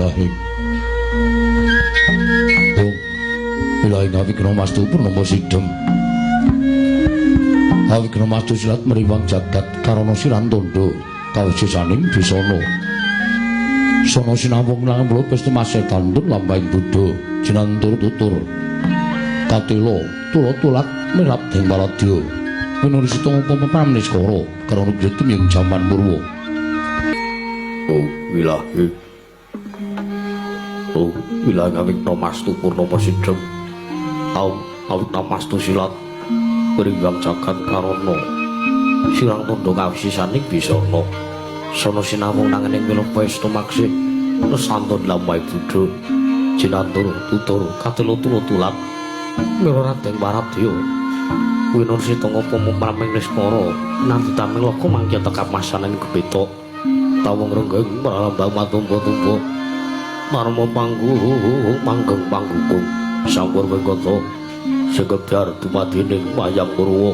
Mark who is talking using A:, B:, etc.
A: Ilahing Ilahing Awikna Mastu Purnama Sidhem Awikna Mastu silat meriwang jagat karana sirantandha kawisisaning bisana sono sinambung nang mulut pesta masih tandun lambahing Buddha jinantur tutur katila tulat merap deng baladya menurut sitong pamaniskara karana gretem ing jaman purwa.
B: Oh Ilahi Awikna Mastu Purnama Sidhem Awikna Mastu silat meriwang jagat karana sirantandha kawisisaning bisana sono sinambung nang ing mulut pesta maksih santun lambahing Buddha jinantur tutur katila tulat Loro rateng baradya winur sitanga pamraming niskara nanti tameng loko mangke tekap masaning gebeta tawang renggeng marambang matumpa-tumpa marma panggung panggung sampur wegata segebjar dumadining wayang purwa